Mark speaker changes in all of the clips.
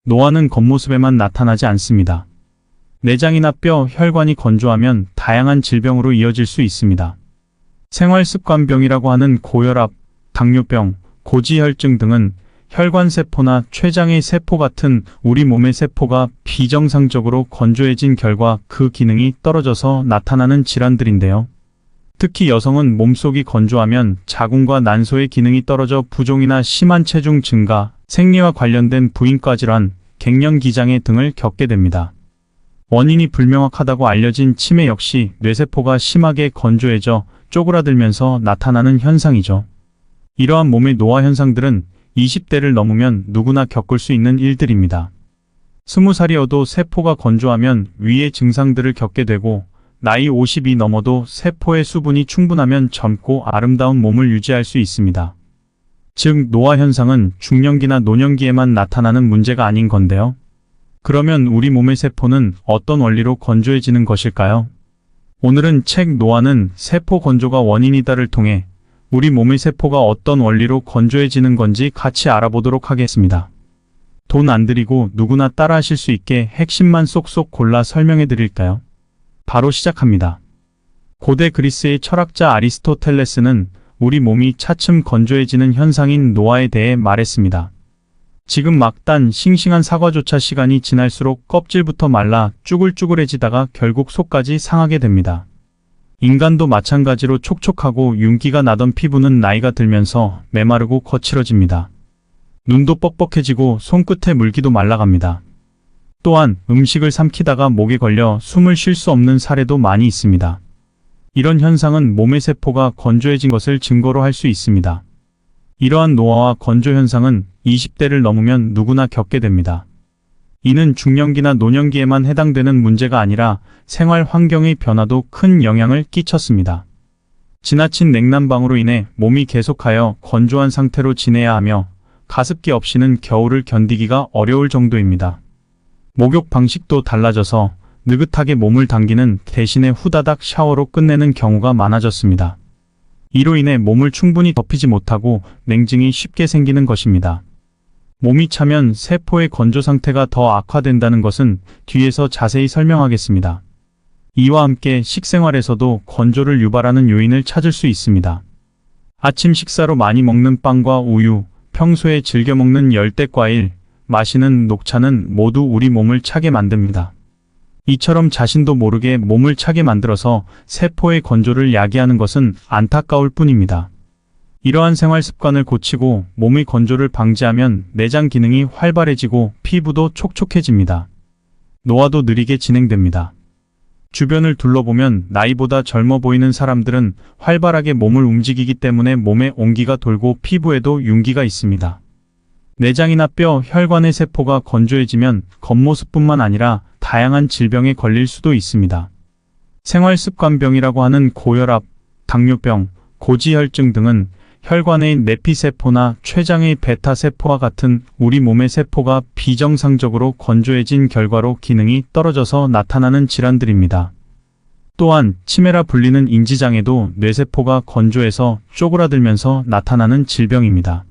Speaker 1: 노화는 겉모습에만 나타나지 않습니다. 내장이나 뼈, 혈관이 건조하면 다양한 질병으로 이어질 수 있습니다. 생활습관병이라고 하는 고혈압, 당뇨병, 고지혈증 등은 혈관세포나 췌장의 세포 같은 우리 몸의 세포가 비정상적으로 건조해진 결과 그 기능이 떨어져서 나타나는 질환들인데요. 특히 여성은 몸속이 건조하면 자궁과 난소의 기능이 떨어져 부종이나 심한 체중 증가, 생리와 관련된 부인과 질환, 갱년기장애 등을 겪게 됩니다. 원인이 불명확하다고 알려진 치매 역시 뇌세포가 심하게 건조해져 쪼그라들면서 나타나는 현상이죠. 이러한 몸의 노화 현상들은 20대를 넘으면 누구나 겪을 수 있는 일들입니다. 20살이어도 세포가 건조하면 위의 증상들을 겪게 되고 나이 50이 넘어도 세포의 수분이 충분하면 젊고 아름다운 몸을 유지할 수 있습니다. 즉 노화 현상은 중년기나 노년기에만 나타나는 문제가 아닌 건데요. 그러면 우리 몸의 세포는 어떤 원리로 건조해지는 것일까요? 오늘은 책 노화는 세포 건조가 원인이다를 통해 우리 몸의 세포가 어떤 원리로 건조해지는 건지 같이 알아보도록 하겠습니다. 돈 안 들이고 누구나 따라하실 수 있게 핵심만 쏙쏙 골라 설명해 드릴까요? 바로 시작합니다. 고대 그리스의 철학자 아리스토텔레스는 우리 몸이 차츰 건조해지는 현상인 노화에 대해 말했습니다. 지금 막 단 싱싱한 사과조차 시간이 지날수록 껍질부터 말라 쭈글쭈글해지다가 결국 속까지 상하게 됩니다. 인간도 마찬가지로 촉촉하고 윤기가 나던 피부는 나이가 들면서 메마르고 거칠어집니다. 눈도 뻑뻑해지고 손끝에 물기도 말라갑니다. 또한 음식을 삼키다가 목에 걸려 숨을 쉴 수 없는 사례도 많이 있습니다. 이런 현상은 몸의 세포가 건조해진 것을 증거로 할 수 있습니다. 이러한 노화와 건조 현상은 20대를 넘으면 누구나 겪게 됩니다. 이는 중년기나 노년기에만 해당되는 문제가 아니라 생활 환경의 변화도 큰 영향을 끼쳤습니다. 지나친 냉난방으로 인해 몸이 계속하여 건조한 상태로 지내야 하며 가습기 없이는 겨울을 견디기가 어려울 정도입니다. 목욕 방식도 달라져서 느긋하게 몸을 당기는 대신에 후다닥 샤워로 끝내는 경우가 많아졌습니다. 이로 인해 몸을 충분히 덮이지 못하고 냉증이 쉽게 생기는 것입니다. 몸이 차면 세포의 건조 상태가 더 악화된다는 것은 뒤에서 자세히 설명하겠습니다. 이와 함께 식생활에서도 건조를 유발하는 요인을 찾을 수 있습니다. 아침 식사로 많이 먹는 빵과 우유, 평소에 즐겨 먹는 열대과일, 마시는 녹차는 모두 우리 몸을 차게 만듭니다. 이처럼 자신도 모르게 몸을 차게 만들어서 세포의 건조를 야기하는 것은 안타까울 뿐입니다. 이러한 생활 습관을 고치고 몸의 건조를 방지하면 내장 기능이 활발해지고 피부도 촉촉해집니다. 노화도 느리게 진행됩니다. 주변을 둘러보면 나이보다 젊어 보이는 사람들은 활발하게 몸을 움직이기 때문에 몸에 온기가 돌고 피부에도 윤기가 있습니다. 내장이나 뼈, 혈관의 세포가 건조해지면 겉모습뿐만 아니라 다양한 질병에 걸릴 수도 있습니다. 생활습관병이라고 하는 고혈압, 당뇨병, 고지혈증 등은 혈관의 내피세포나 췌장의 베타세포와 같은 우리 몸의 세포가 비정상적으로 건조해진 결과로 기능이 떨어져서 나타나는 질환들입니다. 또한 치매라 불리는 인지장애도 뇌세포가 건조해서 쪼그라들면서 나타나는 질병입니다.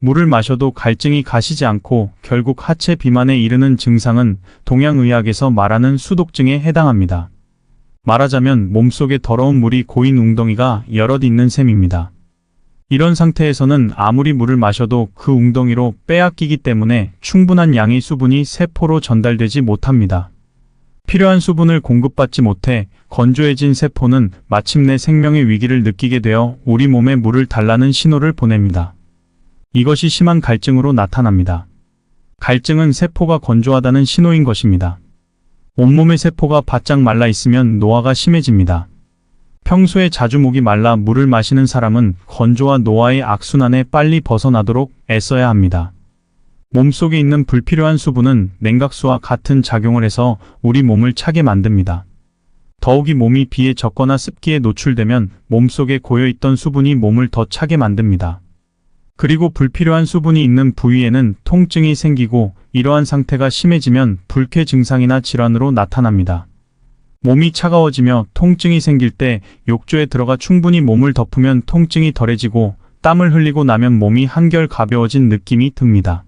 Speaker 1: 물을 마셔도 갈증이 가시지 않고 결국 하체 비만에 이르는 증상은 동양의학에서 말하는 수독증에 해당합니다. 말하자면 몸속에 더러운 물이 고인 웅덩이가 여럿 있는 셈입니다. 이런 상태에서는 아무리 물을 마셔도 그 웅덩이로 빼앗기기 때문에 충분한 양의 수분이 세포로 전달되지 못합니다. 필요한 수분을 공급받지 못해 건조해진 세포는 마침내 생명의 위기를 느끼게 되어 우리 몸에 물을 달라는 신호를 보냅니다. 이것이 심한 갈증으로 나타납니다. 갈증은 세포가 건조하다는 신호인 것입니다. 온몸의 세포가 바짝 말라 있으면 노화가 심해집니다. 평소에 자주 목이 말라 물을 마시는 사람은 건조와 노화의 악순환에 빨리 벗어나도록 애써야 합니다. 몸속에 있는 불필요한 수분은 냉각수와 같은 작용을 해서 우리 몸을 차게 만듭니다. 더욱이 몸이 비에 젖거나 습기에 노출되면 몸속에 고여있던 수분이 몸을 더 차게 만듭니다. 그리고 불필요한 수분이 있는 부위에는 통증이 생기고 이러한 상태가 심해지면 불쾌 증상이나 질환으로 나타납니다. 몸이 차가워지며 통증이 생길 때 욕조에 들어가 충분히 몸을 덮으면 통증이 덜해지고 땀을 흘리고 나면 몸이 한결 가벼워진 느낌이 듭니다.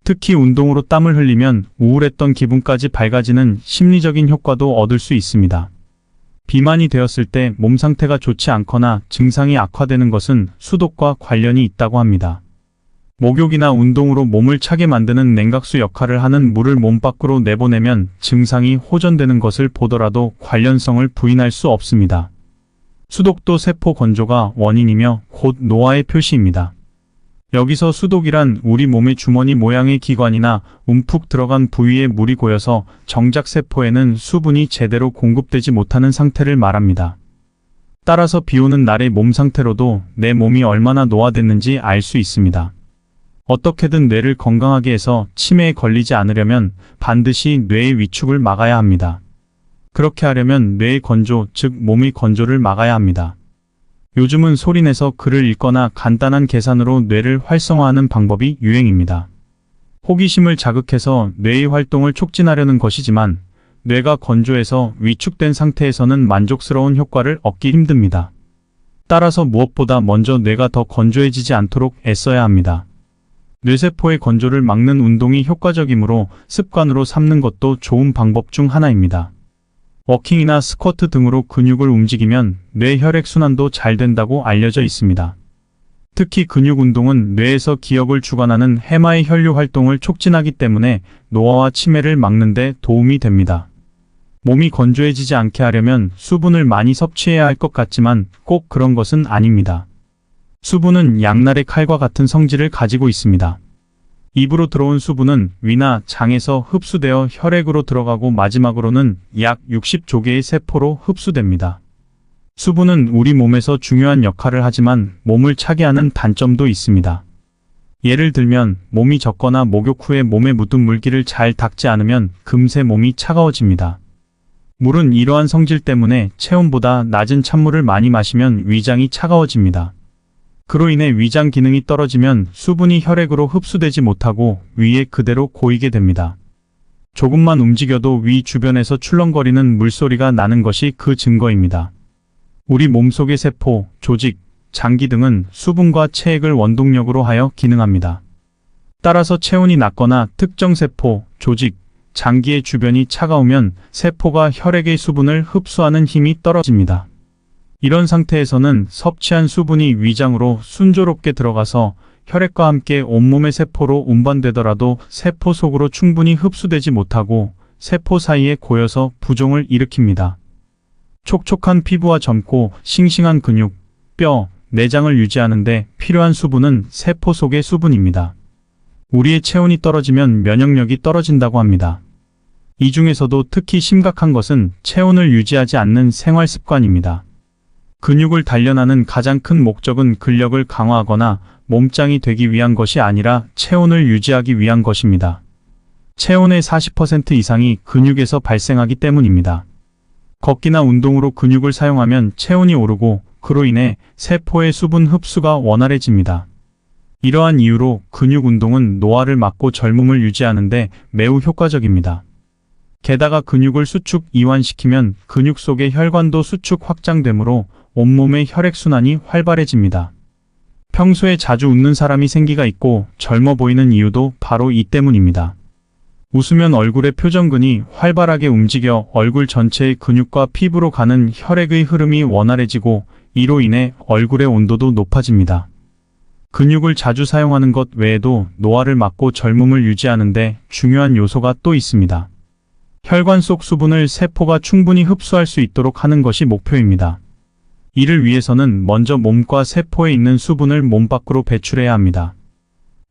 Speaker 1: 특히 운동으로 땀을 흘리면 우울했던 기분까지 밝아지는 심리적인 효과도 얻을 수 있습니다. 비만이 되었을 때 몸 상태가 좋지 않거나 증상이 악화되는 것은 수독과 관련이 있다고 합니다. 목욕이나 운동으로 몸을 차게 만드는 냉각수 역할을 하는 물을 몸 밖으로 내보내면 증상이 호전되는 것을 보더라도 관련성을 부인할 수 없습니다. 수독도 세포 건조가 원인이며 곧 노화의 표시입니다. 여기서 수독이란 우리 몸의 주머니 모양의 기관이나 움푹 들어간 부위에 물이 고여서 정작 세포에는 수분이 제대로 공급되지 못하는 상태를 말합니다. 따라서 비오는 날의 몸 상태로도 내 몸이 얼마나 노화됐는지 알 수 있습니다. 어떻게든 뇌를 건강하게 해서 치매에 걸리지 않으려면 반드시 뇌의 위축을 막아야 합니다. 그렇게 하려면 뇌의 건조, 즉 몸의 건조를 막아야 합니다. 요즘은 소리내서 글을 읽거나 간단한 계산으로 뇌를 활성화하는 방법이 유행입니다. 호기심을 자극해서 뇌의 활동을 촉진하려는 것이지만 뇌가 건조해서 위축된 상태에서는 만족스러운 효과를 얻기 힘듭니다. 따라서 무엇보다 먼저 뇌가 더 건조해지지 않도록 애써야 합니다. 뇌세포의 건조를 막는 운동이 효과적이므로 습관으로 삼는 것도 좋은 방법 중 하나입니다. 워킹이나 스쿼트 등으로 근육을 움직이면 뇌 혈액순환도 잘 된다고 알려져 있습니다. 특히 근육 운동은 뇌에서 기억을 주관하는 해마의 혈류 활동을 촉진하기 때문에 노화와 치매를 막는 데 도움이 됩니다. 몸이 건조해지지 않게 하려면 수분을 많이 섭취해야 할 것 같지만 꼭 그런 것은 아닙니다. 수분은 양날의 칼과 같은 성질을 가지고 있습니다. 입으로 들어온 수분은 위나 장에서 흡수되어 혈액으로 들어가고 마지막으로는 약 60조개의 세포로 흡수됩니다. 수분은 우리 몸에서 중요한 역할을 하지만 몸을 차게 하는 단점도 있습니다. 예를 들면 몸이 젖거나 목욕 후에 몸에 묻은 물기를 잘 닦지 않으면 금세 몸이 차가워집니다. 물은 이러한 성질 때문에 체온보다 낮은 찬물을 많이 마시면 위장이 차가워집니다. 그로 인해 위장 기능이 떨어지면 수분이 혈액으로 흡수되지 못하고 위에 그대로 고이게 됩니다. 조금만 움직여도 위 주변에서 출렁거리는 물소리가 나는 것이 그 증거입니다. 우리 몸속의 세포, 조직, 장기 등은 수분과 체액을 원동력으로 하여 기능합니다. 따라서 체온이 낮거나 특정 세포, 조직, 장기의 주변이 차가우면 세포가 혈액의 수분을 흡수하는 힘이 떨어집니다. 이런 상태에서는 섭취한 수분이 위장으로 순조롭게 들어가서 혈액과 함께 온몸의 세포로 운반되더라도 세포 속으로 충분히 흡수되지 못하고 세포 사이에 고여서 부종을 일으킵니다. 촉촉한 피부와 젊고 싱싱한 근육, 뼈, 내장을 유지하는데 필요한 수분은 세포 속의 수분입니다. 우리의 체온이 떨어지면 면역력이 떨어진다고 합니다. 이 중에서도 특히 심각한 것은 체온을 유지하지 않는 생활 습관입니다. 근육을 단련하는 가장 큰 목적은 근력을 강화하거나 몸짱이 되기 위한 것이 아니라 체온을 유지하기 위한 것입니다. 체온의 40% 이상이 근육에서 발생하기 때문입니다. 걷기나 운동으로 근육을 사용하면 체온이 오르고 그로 인해 세포의 수분 흡수가 원활해집니다. 이러한 이유로 근육 운동은 노화를 막고 젊음을 유지하는데 매우 효과적입니다. 게다가 근육을 수축 이완시키면 근육 속의 혈관도 수축 확장되므로 온몸의 혈액순환이 활발해집니다. 평소에 자주 웃는 사람이 생기가 있고 젊어 보이는 이유도 바로 이 때문입니다. 웃으면 얼굴의 표정근이 활발하게 움직여 얼굴 전체의 근육과 피부로 가는 혈액의 흐름이 원활해지고 이로 인해 얼굴의 온도도 높아집니다. 근육을 자주 사용하는 것 외에도 노화를 막고 젊음을 유지하는 데 중요한 요소가 또 있습니다. 혈관 속 수분을 세포가 충분히 흡수할 수 있도록 하는 것이 목표입니다. 이를 위해서는 먼저 몸과 세포에 있는 수분을 몸 밖으로 배출해야 합니다.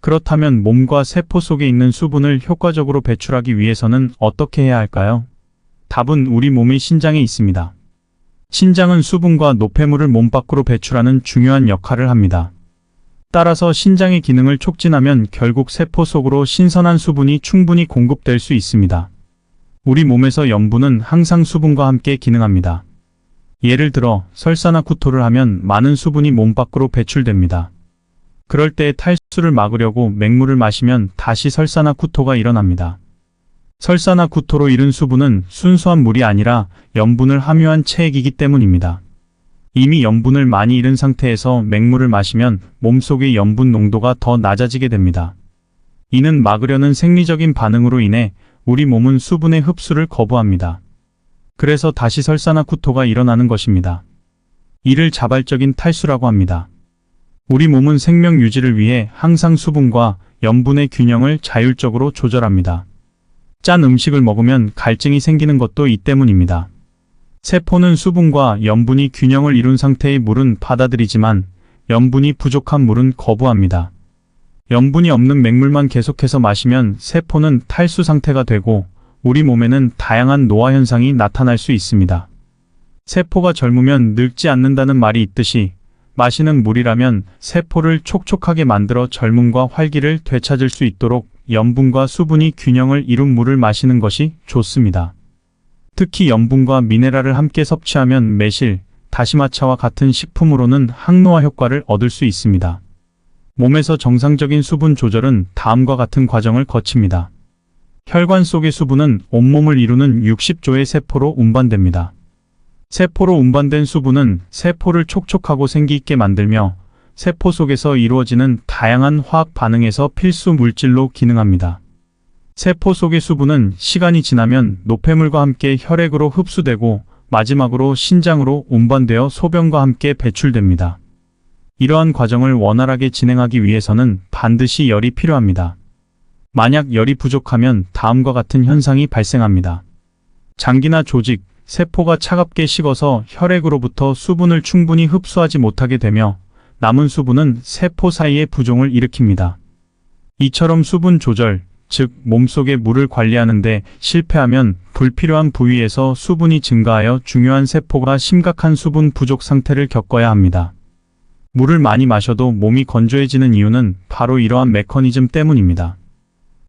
Speaker 1: 그렇다면 몸과 세포 속에 있는 수분을 효과적으로 배출하기 위해서는 어떻게 해야 할까요? 답은 우리 몸의 신장에 있습니다. 신장은 수분과 노폐물을 몸 밖으로 배출하는 중요한 역할을 합니다. 따라서 신장의 기능을 촉진하면 결국 세포 속으로 신선한 수분이 충분히 공급될 수 있습니다. 우리 몸에서 염분은 항상 수분과 함께 기능합니다. 예를 들어 설사나 구토를 하면 많은 수분이 몸 밖으로 배출됩니다. 그럴 때 탈수를 막으려고 맹물을 마시면 다시 설사나 구토가 일어납니다. 설사나 구토로 잃은 수분은 순수한 물이 아니라 염분을 함유한 체액이기 때문입니다. 이미 염분을 많이 잃은 상태에서 맹물을 마시면 몸속의 염분 농도가 더 낮아지게 됩니다. 이는 막으려는 생리적인 반응으로 인해 우리 몸은 수분의 흡수를 거부합니다. 그래서 다시 설사나 구토가 일어나는 것입니다. 이를 자발적인 탈수라고 합니다. 우리 몸은 생명 유지를 위해 항상 수분과 염분의 균형을 자율적으로 조절합니다. 짠 음식을 먹으면 갈증이 생기는 것도 이 때문입니다. 세포는 수분과 염분이 균형을 이룬 상태의 물은 받아들이지만 염분이 부족한 물은 거부합니다. 염분이 없는 맹물만 계속해서 마시면 세포는 탈수 상태가 되고 우리 몸에는 다양한 노화 현상이 나타날 수 있습니다. 세포가 젊으면 늙지 않는다는 말이 있듯이 마시는 물이라면 세포를 촉촉하게 만들어 젊음과 활기를 되찾을 수 있도록 염분과 수분이 균형을 이룬 물을 마시는 것이 좋습니다. 특히 염분과 미네랄을 함께 섭취하면 매실, 다시마차와 같은 식품으로는 항노화 효과를 얻을 수 있습니다. 몸에서 정상적인 수분 조절은 다음과 같은 과정을 거칩니다. 혈관 속의 수분은 온몸을 이루는 60조의 세포로 운반됩니다. 세포로 운반된 수분은 세포를 촉촉하고 생기있게 만들며 세포 속에서 이루어지는 다양한 화학 반응에서 필수 물질로 기능합니다. 세포 속의 수분은 시간이 지나면 노폐물과 함께 혈액으로 흡수되고 마지막으로 신장으로 운반되어 소변과 함께 배출됩니다. 이러한 과정을 원활하게 진행하기 위해서는 반드시 열이 필요합니다. 만약 열이 부족하면 다음과 같은 현상이 발생합니다. 장기나 조직, 세포가 차갑게 식어서 혈액으로부터 수분을 충분히 흡수하지 못하게 되며 남은 수분은 세포 사이에 부종을 일으킵니다. 이처럼 수분 조절, 즉 몸속의 물을 관리하는데 실패하면 불필요한 부위에서 수분이 증가하여 중요한 세포가 심각한 수분 부족 상태를 겪어야 합니다. 물을 많이 마셔도 몸이 건조해지는 이유는 바로 이러한 메커니즘 때문입니다.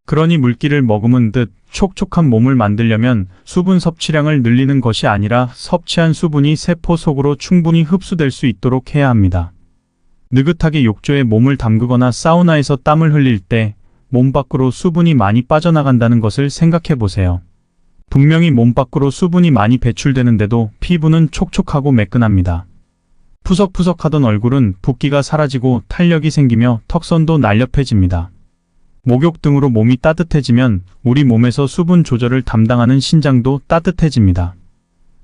Speaker 1: 그러니 물기를 머금은 듯 촉촉한 몸을 만들려면 수분 섭취량을 늘리는 것이 아니라 섭취한 수분이 세포 속으로 충분히 흡수될 수 있도록 해야 합니다. 느긋하게 욕조에 몸을 담그거나 사우나에서 땀을 흘릴 때 몸 밖으로 수분이 많이 빠져나간다는 것을 생각해 보세요. 분명히 몸 밖으로 수분이 많이 배출되는데도 피부는 촉촉하고 매끈합니다. 푸석푸석하던 얼굴은 붓기가 사라지고 탄력이 생기며 턱선도 날렵해집니다. 목욕 등으로 몸이 따뜻해지면 우리 몸에서 수분 조절을 담당하는 신장도 따뜻해집니다.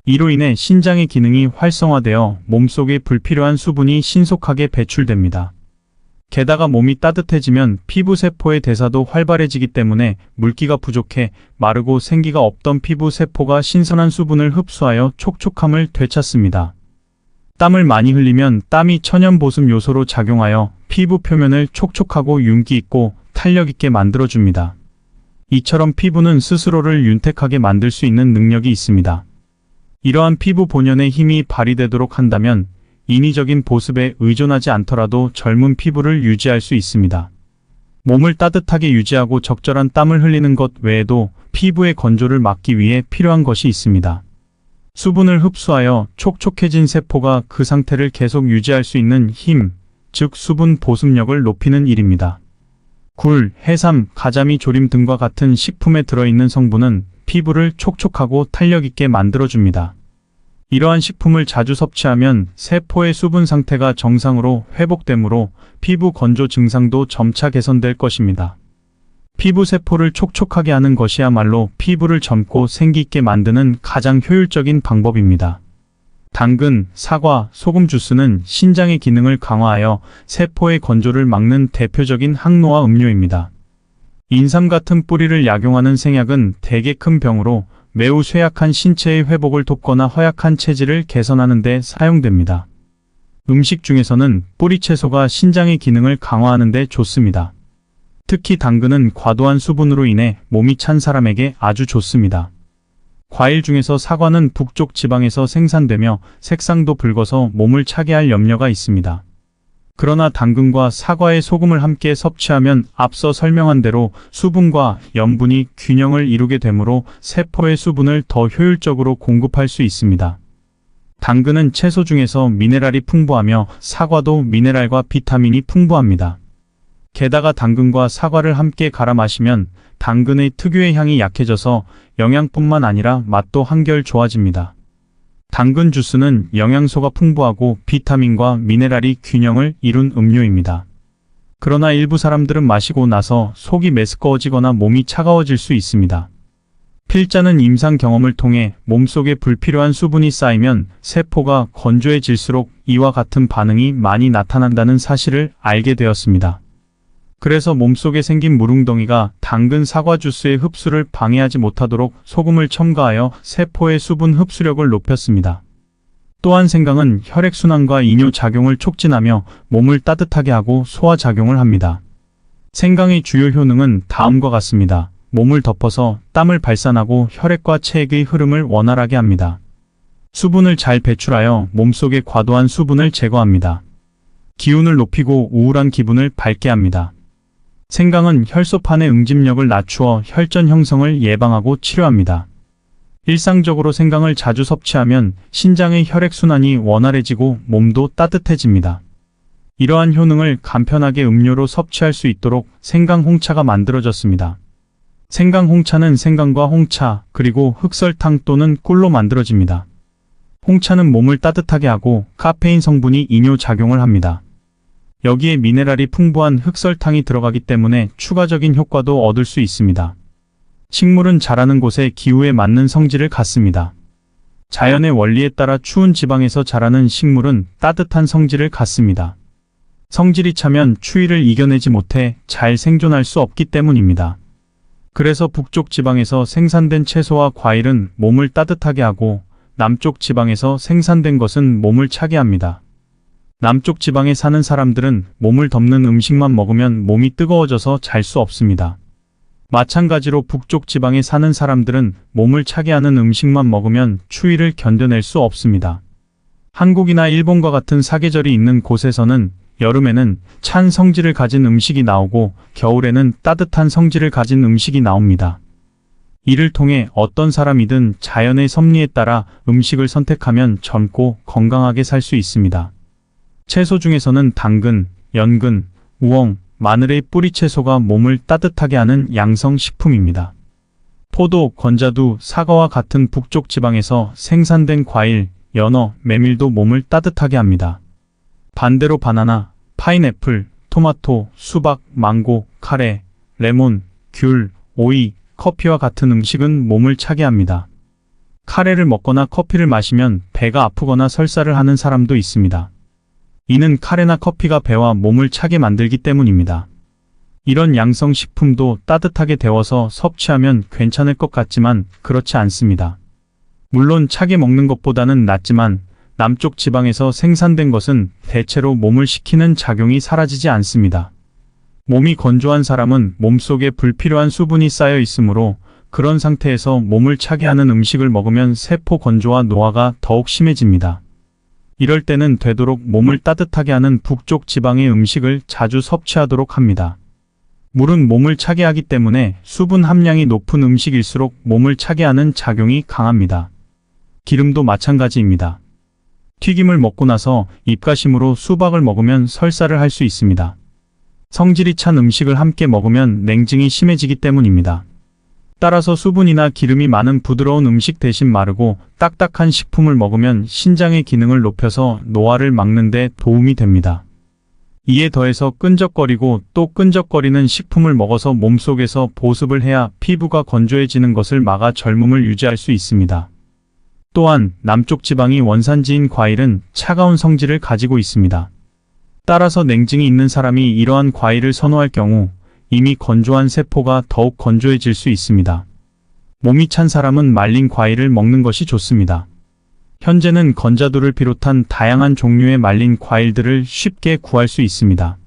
Speaker 1: 이로 인해 신장의 기능이 활성화되어 몸속에 불필요한 수분이 신속하게 배출됩니다. 게다가 몸이 따뜻해지면 피부 세포의 대사도 활발해지기 때문에 물기가 부족해 마르고 생기가 없던 피부 세포가 신선한 수분을 흡수하여 촉촉함을 되찾습니다. 땀을 많이 흘리면 땀이 천연 보습 요소로 작용하여 피부 표면을 촉촉하고 윤기 있고 탄력 있게 만들어줍니다. 이처럼 피부는 스스로를 윤택하게 만들 수 있는 능력이 있습니다. 이러한 피부 본연의 힘이 발휘되도록 한다면 인위적인 보습에 의존하지 않더라도 젊은 피부를 유지할 수 있습니다. 몸을 따뜻하게 유지하고 적절한 땀을 흘리는 것 외에도 피부의 건조를 막기 위해 필요한 것이 있습니다. 수분을 흡수하여 촉촉해진 세포가 그 상태를 계속 유지할 수 있는 힘, 즉 수분 보습력을 높이는 일입니다. 굴, 해삼, 가자미, 조림 등과 같은 식품에 들어있는 성분은 피부를 촉촉하고 탄력 있게 만들어줍니다. 이러한 식품을 자주 섭취하면 세포의 수분 상태가 정상으로 회복되므로 피부 건조 증상도 점차 개선될 것입니다. 피부 세포를 촉촉하게 하는 것이야말로 피부를 젊고 생기 있게 만드는 가장 효율적인 방법입니다. 당근, 사과, 소금 주스는 신장의 기능을 강화하여 세포의 건조를 막는 대표적인 항노화 음료입니다. 인삼 같은 뿌리를 약용하는 생약은 대개 큰 병으로 매우 쇠약한 신체의 회복을 돕거나 허약한 체질을 개선하는 데 사용됩니다. 음식 중에서는 뿌리 채소가 신장의 기능을 강화하는 데 좋습니다. 특히 당근은 과도한 수분으로 인해 몸이 찬 사람에게 아주 좋습니다. 과일 중에서 사과는 북쪽 지방에서 생산되며 색상도 붉어서 몸을 차게 할 염려가 있습니다. 그러나 당근과 사과의 소금을 함께 섭취하면 앞서 설명한 대로 수분과 염분이 균형을 이루게 되므로 세포의 수분을 더 효율적으로 공급할 수 있습니다. 당근은 채소 중에서 미네랄이 풍부하며 사과도 미네랄과 비타민이 풍부합니다. 게다가 당근과 사과를 함께 갈아 마시면 당근의 특유의 향이 약해져서 영양뿐만 아니라 맛도 한결 좋아집니다. 당근 주스는 영양소가 풍부하고 비타민과 미네랄이 균형을 이룬 음료입니다. 그러나 일부 사람들은 마시고 나서 속이 메스꺼워지거나 몸이 차가워질 수 있습니다. 필자는 임상 경험을 통해 몸속에 불필요한 수분이 쌓이면 세포가 건조해질수록 이와 같은 반응이 많이 나타난다는 사실을 알게 되었습니다. 그래서 몸속에 생긴 물웅덩이가 당근 사과 주스의 흡수를 방해하지 못하도록 소금을 첨가하여 세포의 수분 흡수력을 높였습니다. 또한 생강은 혈액순환과 이뇨작용을 촉진하며 몸을 따뜻하게 하고 소화작용을 합니다. 생강의 주요 효능은 다음과 같습니다. 몸을 덮어서 땀을 발산하고 혈액과 체액의 흐름을 원활하게 합니다. 수분을 잘 배출하여 몸속의 과도한 수분을 제거합니다. 기운을 높이고 우울한 기분을 밝게 합니다. 생강은 혈소판의 응집력을 낮추어 혈전 형성을 예방하고 치료합니다. 일상적으로 생강을 자주 섭취하면 신장의 혈액순환이 원활해지고 몸도 따뜻해집니다. 이러한 효능을 간편하게 음료로 섭취할 수 있도록 생강 홍차가 만들어졌습니다. 생강 홍차는 생강과 홍차, 그리고 흑설탕 또는 꿀로 만들어집니다. 홍차는 몸을 따뜻하게 하고 카페인 성분이 이뇨작용을 합니다. 여기에 미네랄이 풍부한 흑설탕이 들어가기 때문에 추가적인 효과도 얻을 수 있습니다. 식물은 자라는 곳의 기후에 맞는 성질을 갖습니다. 자연의 원리에 따라 추운 지방에서 자라는 식물은 따뜻한 성질을 갖습니다. 성질이 차면 추위를 이겨내지 못해 잘 생존할 수 없기 때문입니다. 그래서 북쪽 지방에서 생산된 채소와 과일은 몸을 따뜻하게 하고 남쪽 지방에서 생산된 것은 몸을 차게 합니다. 남쪽 지방에 사는 사람들은 몸을 덮는 음식만 먹으면 몸이 뜨거워져서 잘 수 없습니다. 마찬가지로 북쪽 지방에 사는 사람들은 몸을 차게 하는 음식만 먹으면 추위를 견뎌낼 수 없습니다. 한국이나 일본과 같은 사계절이 있는 곳에서는 여름에는 찬 성질을 가진 음식이 나오고 겨울에는 따뜻한 성질을 가진 음식이 나옵니다. 이를 통해 어떤 사람이든 자연의 섭리에 따라 음식을 선택하면 젊고 건강하게 살 수 있습니다. 채소 중에서는 당근, 연근, 우엉, 마늘의 뿌리 채소가 몸을 따뜻하게 하는 양성식품입니다. 포도, 건자두, 사과와 같은 북쪽 지방에서 생산된 과일, 연어, 메밀도 몸을 따뜻하게 합니다. 반대로 바나나, 파인애플, 토마토, 수박, 망고, 카레, 레몬, 귤, 오이, 커피와 같은 음식은 몸을 차게 합니다. 카레를 먹거나 커피를 마시면 배가 아프거나 설사를 하는 사람도 있습니다. 이는 카레나 커피가 배와 몸을 차게 만들기 때문입니다. 이런 양성식품도 따뜻하게 데워서 섭취하면 괜찮을 것 같지만 그렇지 않습니다. 물론 차게 먹는 것보다는 낫지만 남쪽 지방에서 생산된 것은 대체로 몸을 식히는 작용이 사라지지 않습니다. 몸이 건조한 사람은 몸속에 불필요한 수분이 쌓여 있으므로 그런 상태에서 몸을 차게 하는 음식을 먹으면 세포 건조와 노화가 더욱 심해집니다. 이럴 때는 되도록 몸을 따뜻하게 하는 북쪽 지방의 음식을 자주 섭취하도록 합니다. 물은 몸을 차게 하기 때문에 수분 함량이 높은 음식일수록 몸을 차게 하는 작용이 강합니다. 기름도 마찬가지입니다. 튀김을 먹고 나서 입가심으로 수박을 먹으면 설사를 할 수 있습니다. 성질이 찬 음식을 함께 먹으면 냉증이 심해지기 때문입니다. 따라서 수분이나 기름이 많은 부드러운 음식 대신 마르고 딱딱한 식품을 먹으면 신장의 기능을 높여서 노화를 막는 데 도움이 됩니다. 이에 더해서 끈적거리고 또 끈적거리는 식품을 먹어서 몸속에서 보습을 해야 피부가 건조해지는 것을 막아 젊음을 유지할 수 있습니다. 또한 남쪽 지방이 원산지인 과일은 차가운 성질을 가지고 있습니다. 따라서 냉증이 있는 사람이 이러한 과일을 선호할 경우 이미 건조한 세포가 더욱 건조해질 수 있습니다. 몸이 찬 사람은 말린 과일을 먹는 것이 좋습니다. 현재는 건자두를 비롯한 다양한 종류의 말린 과일들을 쉽게 구할 수 있습니다.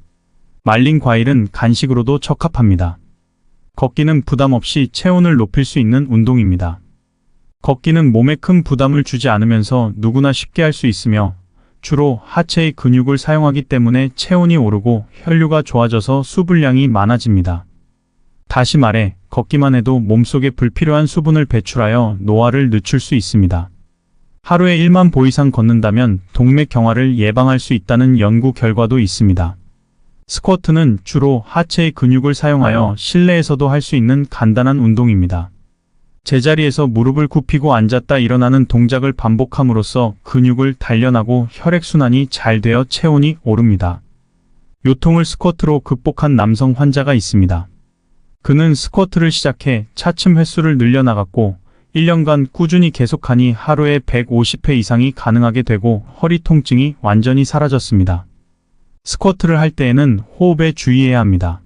Speaker 1: 말린 과일은 간식으로도 적합합니다. 걷기는 부담 없이 체온을 높일 수 있는 운동입니다. 걷기는 몸에 큰 부담을 주지 않으면서 누구나 쉽게 할 수 있으며 주로 하체의 근육을 사용하기 때문에 체온이 오르고 혈류가 좋아져서 수분량이 많아집니다. 다시 말해 걷기만 해도 몸속에 불필요한 수분을 배출하여 노화를 늦출 수 있습니다. 하루에 1만 보 이상 걷는다면 동맥경화를 예방할 수 있다는 연구 결과도 있습니다. 스쿼트는 주로 하체의 근육을 사용하여 실내에서도 할 수 있는 간단한 운동입니다. 제자리에서 무릎을 굽히고 앉았다 일어나는 동작을 반복함으로써 근육을 단련하고 혈액순환이 잘 되어 체온이 오릅니다. 요통을 스쿼트로 극복한 남성 환자가 있습니다. 그는 스쿼트를 시작해 차츰 횟수를 늘려나갔고 1년간 꾸준히 계속하니 하루에 150회 이상이 가능하게 되고 허리 통증이 완전히 사라졌습니다. 스쿼트를 할 때에는 호흡에 주의해야 합니다.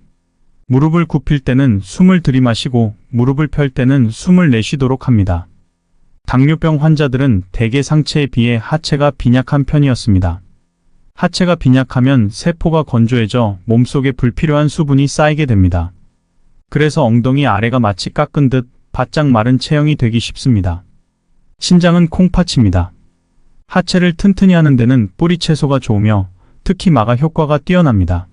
Speaker 1: 무릎을 굽힐 때는 숨을 들이마시고 무릎을 펼 때는 숨을 내쉬도록 합니다. 당뇨병 환자들은 대개 상체에 비해 하체가 빈약한 편이었습니다. 하체가 빈약하면 세포가 건조해져 몸속에 불필요한 수분이 쌓이게 됩니다. 그래서 엉덩이 아래가 마치 깎은 듯 바짝 마른 체형이 되기 쉽습니다. 신장은 콩팥입니다. 하체를 튼튼히 하는 데는 뿌리 채소가 좋으며 특히 마가 효과가 뛰어납니다.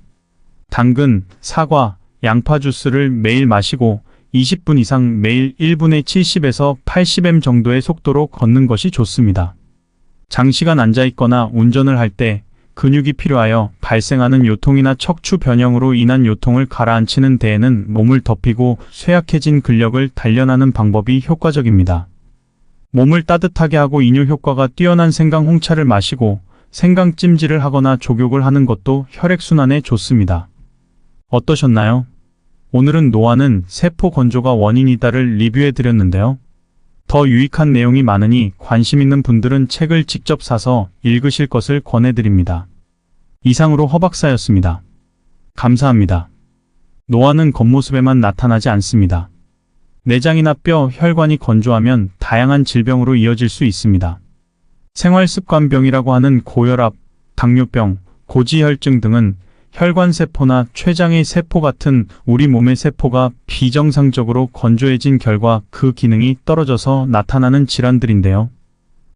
Speaker 1: 당근, 사과, 양파 주스를 매일 마시고 20분 이상 매일 1분에 70에서 80m 정도의 속도로 걷는 것이 좋습니다. 장시간 앉아있거나 운전을 할 때 근육이 필요하여 발생하는 요통이나 척추 변형으로 인한 요통을 가라앉히는 데에는 몸을 덮이고 쇠약해진 근력을 단련하는 방법이 효과적입니다. 몸을 따뜻하게 하고 이뇨 효과가 뛰어난 생강 홍차를 마시고 생강 찜질을 하거나 족욕을 하는 것도 혈액순환에 좋습니다. 어떠셨나요? 오늘은 노화는 세포 건조가 원인이다를 리뷰해 드렸는데요. 더 유익한 내용이 많으니 관심 있는 분들은 책을 직접 사서 읽으실 것을 권해드립니다. 이상으로 허박사였습니다. 감사합니다. 노화는 겉모습에만 나타나지 않습니다. 내장이나 뼈, 혈관이 건조하면 다양한 질병으로 이어질 수 있습니다. 생활습관병이라고 하는 고혈압, 당뇨병, 고지혈증 등은 혈관세포나 췌장의 세포 같은 우리 몸의 세포가 비정상적으로 건조해진 결과 그 기능이 떨어져서 나타나는 질환들인데요.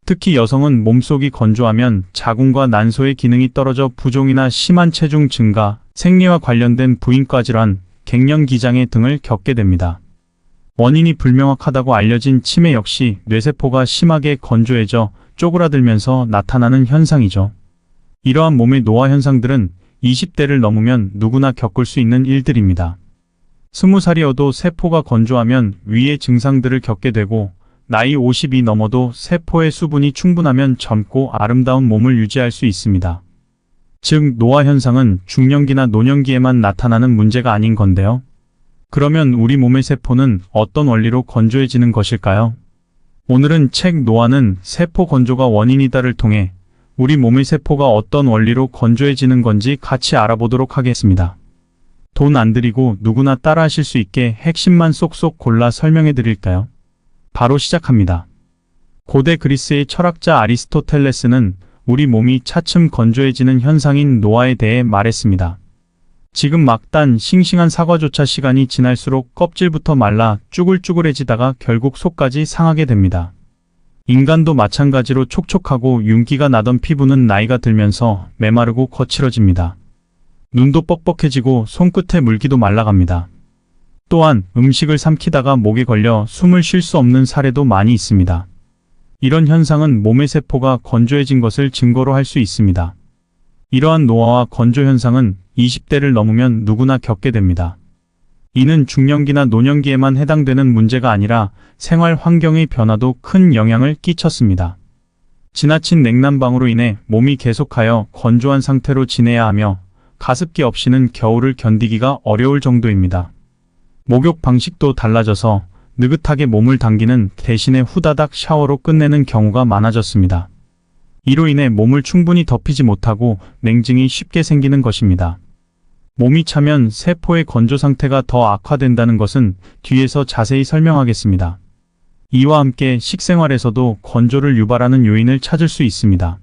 Speaker 1: 특히 여성은 몸속이 건조하면 자궁과 난소의 기능이 떨어져 부종이나 심한 체중 증가, 생리와 관련된 부인과 질환, 갱년기장애 등을 겪게 됩니다. 원인이 불명확하다고 알려진 치매 역시 뇌세포가 심하게 건조해져 쪼그라들면서 나타나는 현상이죠. 이러한 몸의 노화 현상들은 20대를 넘으면 누구나 겪을 수 있는 일들입니다. 20살이어도 세포가 건조하면 위의 증상들을 겪게 되고 나이 50이 넘어도 세포의 수분이 충분하면 젊고 아름다운 몸을 유지할 수 있습니다. 즉 노화 현상은 중년기나 노년기에만 나타나는 문제가 아닌 건데요. 그러면 우리 몸의 세포는 어떤 원리로 건조해지는 것일까요? 오늘은 책 노화는 세포 건조가 원인이다를 통해 우리 몸의 세포가 어떤 원리로 건조해지는 건지 같이 알아보도록 하겠습니다. 돈 안 들이고 누구나 따라하실 수 있게 핵심만 쏙쏙 골라 설명해 드릴까요? 바로 시작합니다. 고대 그리스의 철학자 아리스토텔레스는 우리 몸이 차츰 건조해지는 현상인 노화에 대해 말했습니다. 지금 막 단 싱싱한 사과조차 시간이 지날수록 껍질부터 말라 쭈글쭈글해지다가 결국 속까지 상하게 됩니다. 인간도 마찬가지로 촉촉하고 윤기가 나던 피부는 나이가 들면서 메마르고 거칠어집니다. 눈도 뻑뻑해지고 손끝에 물기도 말라갑니다. 또한 음식을 삼키다가 목에 걸려 숨을 쉴 수 없는 사례도 많이 있습니다. 이런 현상은 몸의 세포가 건조해진 것을 증거로 할 수 있습니다. 이러한 노화와 건조 현상은 20대를 넘으면 누구나 겪게 됩니다. 이는 중년기나 노년기에만 해당되는 문제가 아니라 생활 환경의 변화도 큰 영향을 끼쳤습니다. 지나친 냉난방으로 인해 몸이 계속하여 건조한 상태로 지내야 하며 가습기 없이는 겨울을 견디기가 어려울 정도입니다. 목욕 방식도 달라져서 느긋하게 몸을 당기는 대신에 후다닥 샤워로 끝내는 경우가 많아졌습니다. 이로 인해 몸을 충분히 덮이지 못하고 냉증이 쉽게 생기는 것입니다. 몸이 차면 세포의 건조 상태가 더 악화된다는 것은 뒤에서 자세히 설명하겠습니다. 이와 함께 식생활에서도 건조를 유발하는 요인을 찾을 수 있습니다.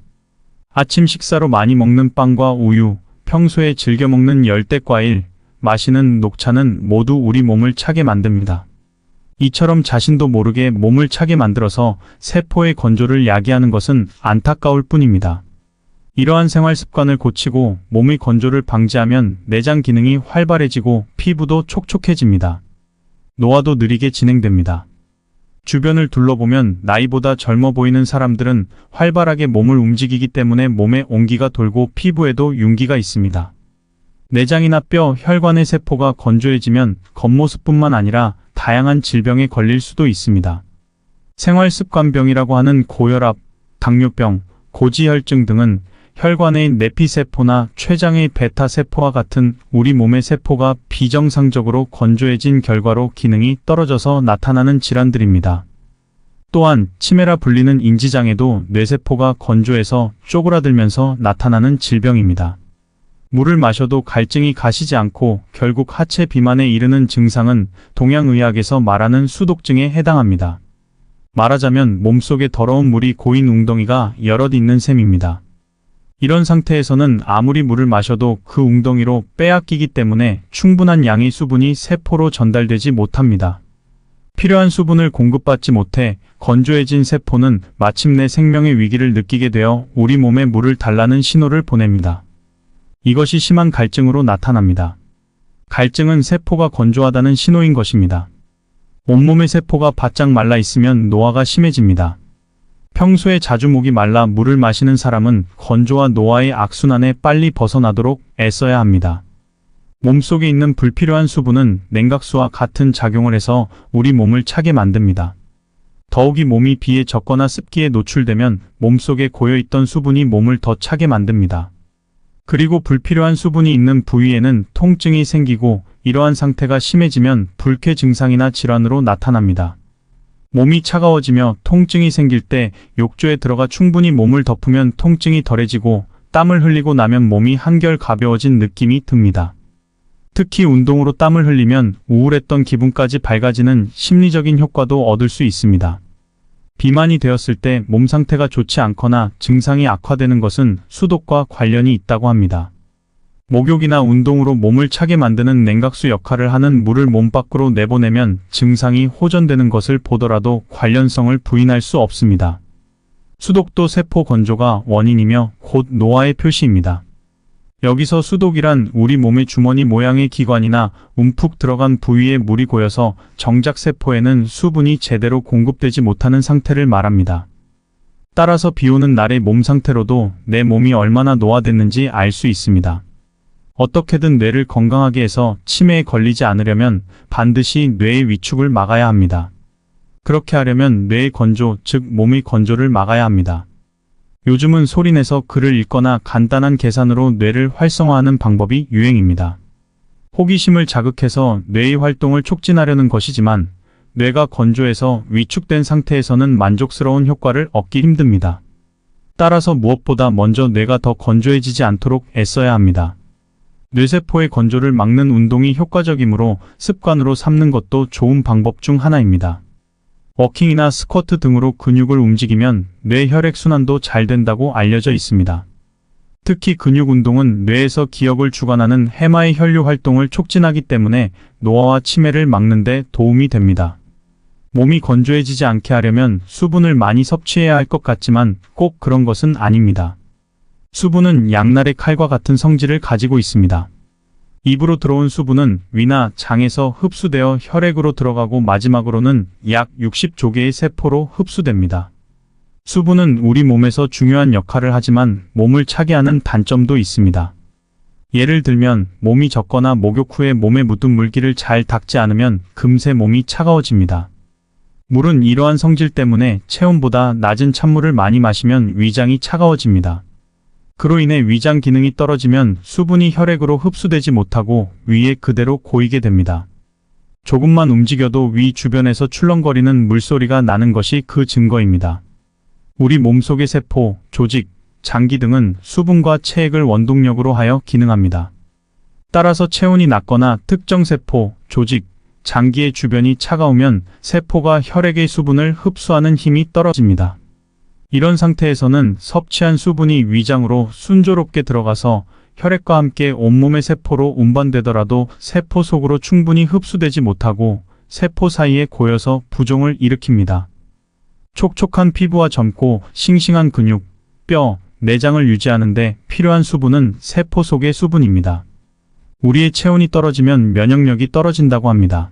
Speaker 1: 아침 식사로 많이 먹는 빵과 우유, 평소에 즐겨 먹는 열대과일, 마시는 녹차는 모두 우리 몸을 차게 만듭니다. 이처럼 자신도 모르게 몸을 차게 만들어서 세포의 건조를 야기하는 것은 안타까울 뿐입니다. 이러한 생활 습관을 고치고 몸의 건조를 방지하면 내장 기능이 활발해지고 피부도 촉촉해집니다. 노화도 느리게 진행됩니다. 주변을 둘러보면 나이보다 젊어 보이는 사람들은 활발하게 몸을 움직이기 때문에 몸에 온기가 돌고 피부에도 윤기가 있습니다. 내장이나 뼈, 혈관의 세포가 건조해지면 겉모습뿐만 아니라 다양한 질병에 걸릴 수도 있습니다. 생활습관병이라고 하는 고혈압, 당뇨병, 고지혈증 등은 혈관의 내피세포나 췌장의 베타세포와 같은 우리 몸의 세포가 비정상적으로 건조해진 결과로 기능이 떨어져서 나타나는 질환들입니다. 또한 치매라 불리는 인지장애도 뇌세포가 건조해서 쪼그라들면서 나타나는 질병입니다. 물을 마셔도 갈증이 가시지 않고 결국 하체 비만에 이르는 증상은 동양의학에서 말하는 수독증에 해당합니다. 말하자면 몸속에 더러운 물이 고인 웅덩이가 여럿 있는 셈입니다. 이런 상태에서는 아무리 물을 마셔도 그 웅덩이로 빼앗기기 때문에 충분한 양의 수분이 세포로 전달되지 못합니다. 필요한 수분을 공급받지 못해 건조해진 세포는 마침내 생명의 위기를 느끼게 되어 우리 몸에 물을 달라는 신호를 보냅니다. 이것이 심한 갈증으로 나타납니다. 갈증은 세포가 건조하다는 신호인 것입니다. 온몸의 세포가 바짝 말라 있으면 노화가 심해집니다. 평소에 자주 목이 말라 물을 마시는 사람은 건조와 노화의 악순환에 빨리 벗어나도록 애써야 합니다. 몸속에 있는 불필요한 수분은 냉각수와 같은 작용을 해서 우리 몸을 차게 만듭니다. 더욱이 몸이 비에 젖거나 습기에 노출되면 몸속에 고여있던 수분이 몸을 더 차게 만듭니다. 그리고 불필요한 수분이 있는 부위에는 통증이 생기고 이러한 상태가 심해지면 불쾌 증상이나 질환으로 나타납니다. 몸이 차가워지며 통증이 생길 때 욕조에 들어가 충분히 몸을 덮으면 통증이 덜해지고 땀을 흘리고 나면 몸이 한결 가벼워진 느낌이 듭니다. 특히 운동으로 땀을 흘리면 우울했던 기분까지 밝아지는 심리적인 효과도 얻을 수 있습니다. 비만이 되었을 때 몸 상태가 좋지 않거나 증상이 악화되는 것은 수독과 관련이 있다고 합니다. 목욕이나 운동으로 몸을 차게 만드는 냉각수 역할을 하는 물을 몸 밖으로 내보내면 증상이 호전되는 것을 보더라도 관련성을 부인할 수 없습니다. 수독도 세포 건조가 원인이며 곧 노화의 표시입니다. 여기서 수독이란 우리 몸의 주머니 모양의 기관이나 움푹 들어간 부위에 물이 고여서 정작 세포에는 수분이 제대로 공급되지 못하는 상태를 말합니다. 따라서 비오는 날의 몸 상태로도 내 몸이 얼마나 노화됐는지 알 수 있습니다. 어떻게든 뇌를 건강하게 해서 치매에 걸리지 않으려면 반드시 뇌의 위축을 막아야 합니다. 그렇게 하려면 뇌의 건조, 즉 몸의 건조를 막아야 합니다. 요즘은 소리내서 글을 읽거나 간단한 계산으로 뇌를 활성화하는 방법이 유행입니다. 호기심을 자극해서 뇌의 활동을 촉진하려는 것이지만 뇌가 건조해서 위축된 상태에서는 만족스러운 효과를 얻기 힘듭니다. 따라서 무엇보다 먼저 뇌가 더 건조해지지 않도록 애써야 합니다. 뇌세포의 건조를 막는 운동이 효과적이므로 습관으로 삼는 것도 좋은 방법 중 하나입니다. 워킹이나 스쿼트 등으로 근육을 움직이면 뇌 혈액순환도 잘 된다고 알려져 있습니다. 특히 근육 운동은 뇌에서 기억을 주관하는 해마의 혈류 활동을 촉진하기 때문에 노화와 치매를 막는 데 도움이 됩니다. 몸이 건조해지지 않게 하려면 수분을 많이 섭취해야 할 것 같지만 꼭 그런 것은 아닙니다. 수분은 양날의 칼과 같은 성질을 가지고 있습니다. 입으로 들어온 수분은 위나 장에서 흡수되어 혈액으로 들어가고 마지막으로는 약 60조 개의 세포로 흡수됩니다. 수분은 우리 몸에서 중요한 역할을 하지만 몸을 차게 하는 단점도 있습니다. 예를 들면 몸이 젖거나 목욕 후에 몸에 묻은 물기를 잘 닦지 않으면 금세 몸이 차가워집니다. 물은 이러한 성질 때문에 체온보다 낮은 찬물을 많이 마시면 위장이 차가워집니다. 그로 인해 위장 기능이 떨어지면 수분이 혈액으로 흡수되지 못하고 위에 그대로 고이게 됩니다. 조금만 움직여도 위 주변에서 출렁거리는 물소리가 나는 것이 그 증거입니다. 우리 몸속의 세포, 조직, 장기 등은 수분과 체액을 원동력으로 하여 기능합니다. 따라서 체온이 낮거나 특정 세포, 조직, 장기의 주변이 차가우면 세포가 혈액의 수분을 흡수하는 힘이 떨어집니다. 이런 상태에서는 섭취한 수분이 위장으로 순조롭게 들어가서 혈액과 함께 온몸의 세포로 운반되더라도 세포 속으로 충분히 흡수되지 못하고 세포 사이에 고여서 부종을 일으킵니다. 촉촉한 피부와 젊고 싱싱한 근육, 뼈, 내장을 유지하는데 필요한 수분은 세포 속의 수분입니다. 우리의 체온이 떨어지면 면역력이 떨어진다고 합니다.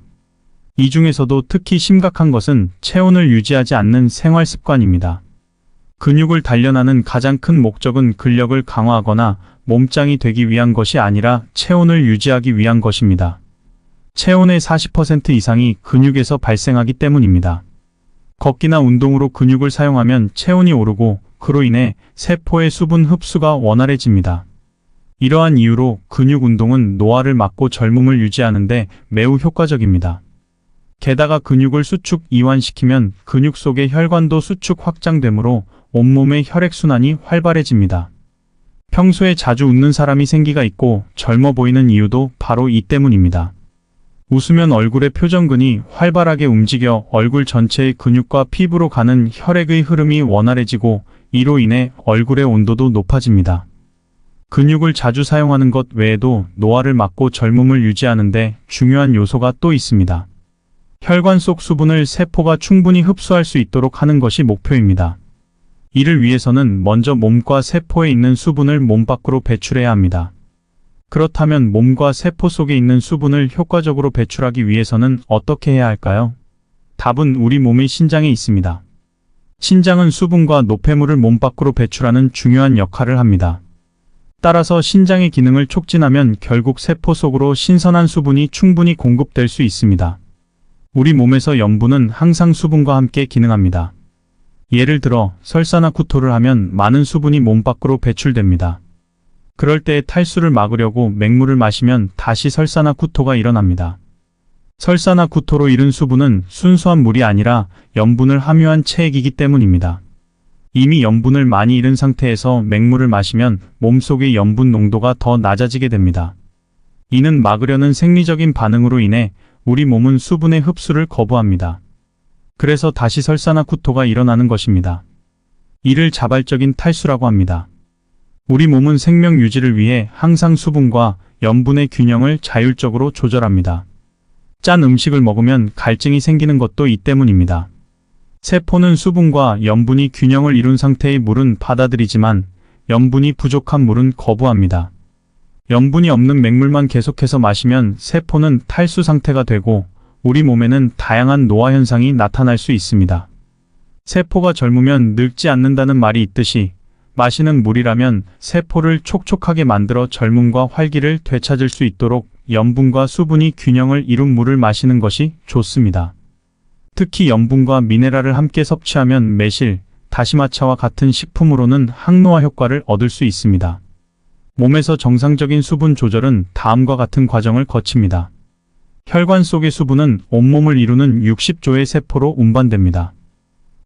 Speaker 1: 이 중에서도 특히 심각한 것은 체온을 유지하지 않는 생활 습관입니다. 근육을 단련하는 가장 큰 목적은 근력을 강화하거나 몸짱이 되기 위한 것이 아니라 체온을 유지하기 위한 것입니다. 체온의 40% 이상이 근육에서 발생하기 때문입니다. 걷기나 운동으로 근육을 사용하면 체온이 오르고 그로 인해 세포의 수분 흡수가 원활해집니다. 이러한 이유로 근육 운동은 노화를 막고 젊음을 유지하는데 매우 효과적입니다. 게다가 근육을 수축 이완시키면 근육 속의 혈관도 수축 확장되므로 온몸의 혈액순환이 활발해집니다. 평소에 자주 웃는 사람이 생기가 있고 젊어 보이는 이유도 바로 이 때문입니다. 웃으면 얼굴의 표정근이 활발하게 움직여 얼굴 전체의 근육과 피부로 가는 혈액의 흐름이 원활해지고 이로 인해 얼굴의 온도도 높아집니다. 근육을 자주 사용하는 것 외에도 노화를 막고 젊음을 유지하는 데 중요한 요소가 또 있습니다. 혈관 속 수분을 세포가 충분히 흡수할 수 있도록 하는 것이 목표입니다. 이를 위해서는 먼저 몸과 세포에 있는 수분을 몸 밖으로 배출해야 합니다. 그렇다면 몸과 세포 속에 있는 수분을 효과적으로 배출하기 위해서는 어떻게 해야 할까요? 답은 우리 몸의 신장에 있습니다. 신장은 수분과 노폐물을 몸 밖으로 배출하는 중요한 역할을 합니다. 따라서 신장의 기능을 촉진하면 결국 세포 속으로 신선한 수분이 충분히 공급될 수 있습니다. 우리 몸에서 염분은 항상 수분과 함께 기능합니다. 예를 들어 설사나 구토를 하면 많은 수분이 몸 밖으로 배출됩니다. 그럴 때 탈수를 막으려고 맹물을 마시면 다시 설사나 구토가 일어납니다. 설사나 구토로 잃은 수분은 순수한 물이 아니라 염분을 함유한 체액이기 때문입니다. 이미 염분을 많이 잃은 상태에서 맹물을 마시면 몸속의 염분 농도가 더 낮아지게 됩니다. 이는 막으려는 생리적인 반응으로 인해 우리 몸은 수분의 흡수를 거부합니다. 그래서 다시 설사나 구토가 일어나는 것입니다. 이를 자발적인 탈수라고 합니다. 우리 몸은 생명 유지를 위해 항상 수분과 염분의 균형을 자율적으로 조절합니다. 짠 음식을 먹으면 갈증이 생기는 것도 이 때문입니다. 세포는 수분과 염분이 균형을 이룬 상태의 물은 받아들이지만 염분이 부족한 물은 거부합니다. 염분이 없는 맹물만 계속해서 마시면 세포는 탈수 상태가 되고 우리 몸에는 다양한 노화 현상이 나타날 수 있습니다. 세포가 젊으면 늙지 않는다는 말이 있듯이 마시는 물이라면 세포를 촉촉하게 만들어 젊음과 활기를 되찾을 수 있도록 염분과 수분이 균형을 이룬 물을 마시는 것이 좋습니다. 특히 염분과 미네랄을 함께 섭취하면 매실, 다시마차와 같은 식품으로는 항노화 효과를 얻을 수 있습니다. 몸에서 정상적인 수분 조절은 다음과 같은 과정을 거칩니다. 혈관 속의 수분은 온몸을 이루는 60조의 세포로 운반됩니다.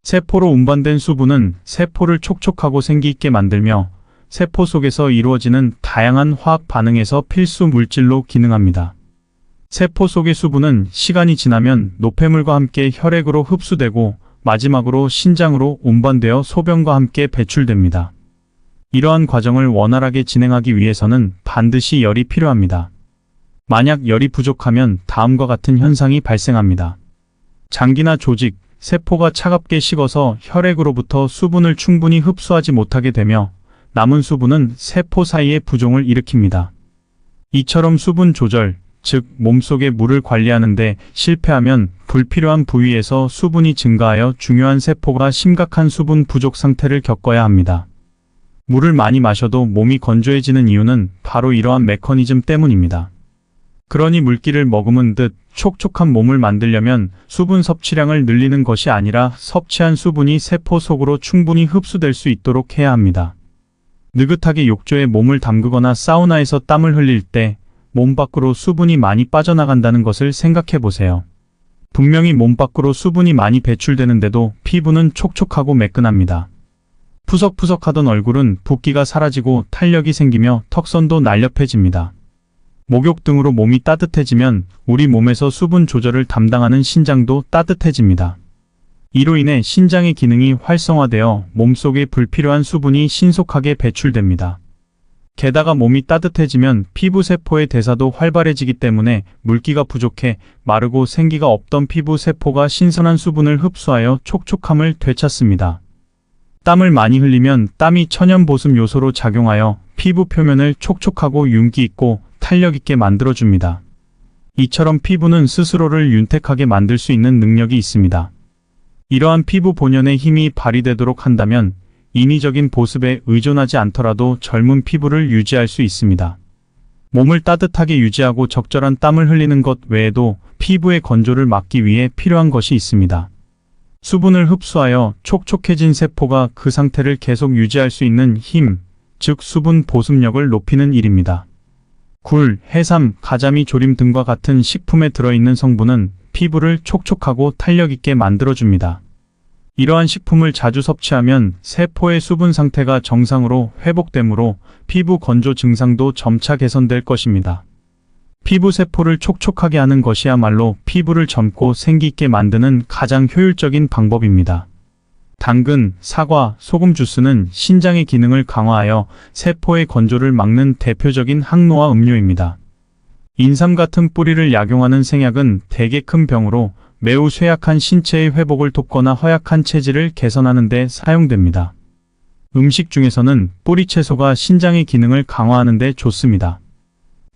Speaker 1: 세포로 운반된 수분은 세포를 촉촉하고 생기있게 만들며 세포 속에서 이루어지는 다양한 화학 반응에서 필수 물질로 기능합니다. 세포 속의 수분은 시간이 지나면 노폐물과 함께 혈액으로 흡수되고 마지막으로 신장으로 운반되어 소변과 함께 배출됩니다. 이러한 과정을 원활하게 진행하기 위해서는 반드시 열이 필요합니다. 만약 열이 부족하면 다음과 같은 현상이 발생합니다. 장기나 조직, 세포가 차갑게 식어서 혈액으로부터 수분을 충분히 흡수하지 못하게 되며 남은 수분은 세포 사이에 부종을 일으킵니다. 이처럼 수분 조절, 즉 몸속의 물을 관리하는데 실패하면 불필요한 부위에서 수분이 증가하여 중요한 세포가 심각한 수분 부족 상태를 겪어야 합니다. 물을 많이 마셔도 몸이 건조해지는 이유는 바로 이러한 메커니즘 때문입니다. 그러니 물기를 머금은 듯 촉촉한 몸을 만들려면 수분 섭취량을 늘리는 것이 아니라 섭취한 수분이 세포 속으로 충분히 흡수될 수 있도록 해야 합니다. 느긋하게 욕조에 몸을 담그거나 사우나에서 땀을 흘릴 때 몸 밖으로 수분이 많이 빠져나간다는 것을 생각해 보세요. 분명히 몸 밖으로 수분이 많이 배출되는데도 피부는 촉촉하고 매끈합니다. 푸석푸석하던 얼굴은 붓기가 사라지고 탄력이 생기며 턱선도 날렵해집니다. 목욕 등으로 몸이 따뜻해지면 우리 몸에서 수분 조절을 담당하는 신장도 따뜻해집니다. 이로 인해 신장의 기능이 활성화되어 몸속에 불필요한 수분이 신속하게 배출됩니다. 게다가 몸이 따뜻해지면 피부 세포의 대사도 활발해지기 때문에 물기가 부족해 마르고 생기가 없던 피부 세포가 신선한 수분을 흡수하여 촉촉함을 되찾습니다. 땀을 많이 흘리면 땀이 천연 보습 요소로 작용하여 피부 표면을 촉촉하고 윤기 있고 탄력 있게 만들어줍니다. 이처럼 피부는 스스로를 윤택하게 만들 수 있는 능력이 있습니다. 이러한 피부 본연의 힘이 발휘되도록 한다면 인위적인 보습에 의존하지 않더라도 젊은 피부를 유지할 수 있습니다. 몸을 따뜻하게 유지하고 적절한 땀을 흘리는 것 외에도 피부의 건조를 막기 위해 필요한 것이 있습니다. 수분을 흡수하여 촉촉해진 세포가 그 상태를 계속 유지할 수 있는 힘, 즉 수분 보습력을 높이는 일입니다. 굴, 해삼, 가자미 조림 등과 같은 식품에 들어있는 성분은 피부를 촉촉하고 탄력 있게 만들어줍니다. 이러한 식품을 자주 섭취하면 세포의 수분 상태가 정상으로 회복되므로 피부 건조 증상도 점차 개선될 것입니다. 피부 세포를 촉촉하게 하는 것이야말로 피부를 젊고 생기 있게 만드는 가장 효율적인 방법입니다. 당근, 사과, 소금 주스는 신장의 기능을 강화하여 세포의 건조를 막는 대표적인 항노화 음료입니다. 인삼 같은 뿌리를 약용하는 생약은 대개 큰 병으로 매우 쇠약한 신체의 회복을 돕거나 허약한 체질을 개선하는 데 사용됩니다. 음식 중에서는 뿌리 채소가 신장의 기능을 강화하는 데 좋습니다.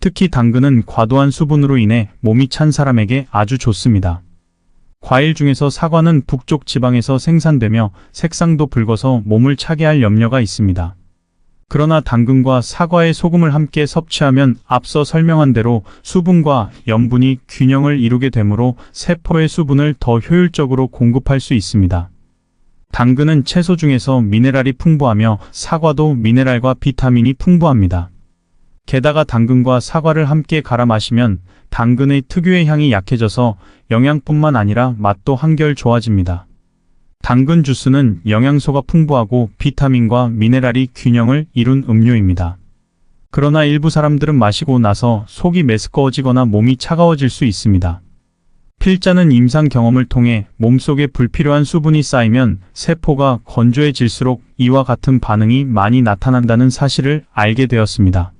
Speaker 1: 특히 당근은 과도한 수분으로 인해 몸이 찬 사람에게 아주 좋습니다. 과일 중에서 사과는 북쪽 지방에서 생산되며 색상도 붉어서 몸을 차게 할 염려가 있습니다. 그러나 당근과 사과의 소금을 함께 섭취하면 앞서 설명한 대로 수분과 염분이 균형을 이루게 되므로 세포의 수분을 더 효율적으로 공급할 수 있습니다. 당근은 채소 중에서 미네랄이 풍부하며 사과도 미네랄과 비타민이 풍부합니다. 게다가 당근과 사과를 함께 갈아 마시면 당근의 특유의 향이 약해져서 영양뿐만 아니라 맛도 한결 좋아집니다. 당근 주스는 영양소가 풍부하고 비타민과 미네랄이 균형을 이룬 음료입니다. 그러나 일부 사람들은 마시고 나서 속이 메스꺼워지거나 몸이 차가워질 수 있습니다. 필자는 임상 경험을 통해 몸속에 불필요한 수분이 쌓이면 세포가 건조해질수록 이와 같은 반응이 많이 나타난다는 사실을 알게 되었습니다.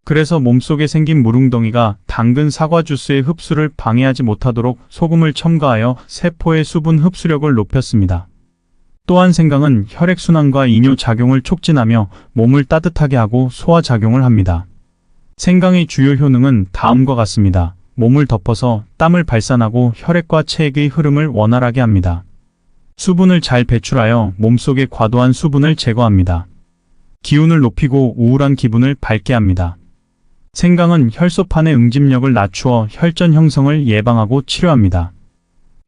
Speaker 1: 그래서 몸속에 생긴 물웅덩이가 당근 사과 주스의 흡수를 방해하지 못하도록 소금을 첨가하여 세포의 수분 흡수력을 높였습니다. 또한 생강은 혈액순환과 이뇨작용을 촉진하며 몸을 따뜻하게 하고 소화작용을 합니다. 생강의 주요 효능은 다음과 같습니다. 몸을 덮어서 땀을 발산하고 혈액과 체액의 흐름을 원활하게 합니다. 수분을 잘 배출하여 몸속의 과도한 수분을 제거합니다. 기운을 높이고 우울한 기분을 밝게 합니다. 생강은 혈소판의 응집력을 낮추어 혈전 형성을 예방하고 치료합니다.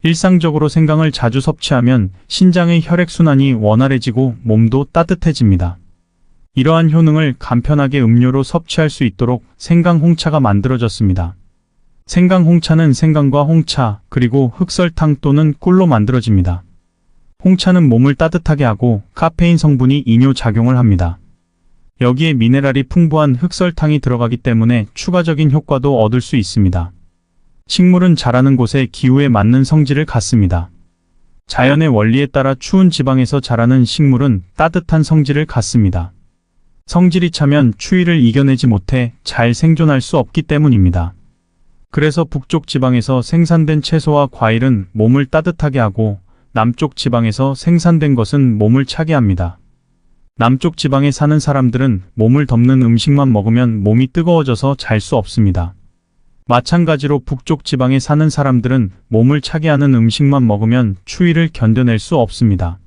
Speaker 1: 일상적으로 생강을 자주 섭취하면 신장의 혈액순환이 원활해지고 몸도 따뜻해집니다. 이러한 효능을 간편하게 음료로 섭취할 수 있도록 생강 홍차가 만들어졌습니다. 생강 홍차는 생강과 홍차, 그리고 흑설탕 또는 꿀로 만들어집니다. 홍차는 몸을 따뜻하게 하고 카페인 성분이 이뇨작용을 합니다. 여기에 미네랄이 풍부한 흑설탕이 들어가기 때문에 추가적인 효과도 얻을 수 있습니다. 식물은 자라는 곳의 기후에 맞는 성질을 갖습니다. 자연의 원리에 따라 추운 지방에서 자라는 식물은 따뜻한 성질을 갖습니다. 성질이 차면 추위를 이겨내지 못해 잘 생존할 수 없기 때문입니다. 그래서 북쪽 지방에서 생산된 채소와 과일은 몸을 따뜻하게 하고 남쪽 지방에서 생산된 것은 몸을 차게 합니다. 남쪽 지방에 사는 사람들은 몸을 덮는 음식만 먹으면 몸이 뜨거워져서 잘 수 없습니다. 마찬가지로 북쪽 지방에 사는 사람들은 몸을 차게 하는 음식만 먹으면 추위를 견뎌낼 수 없습니다.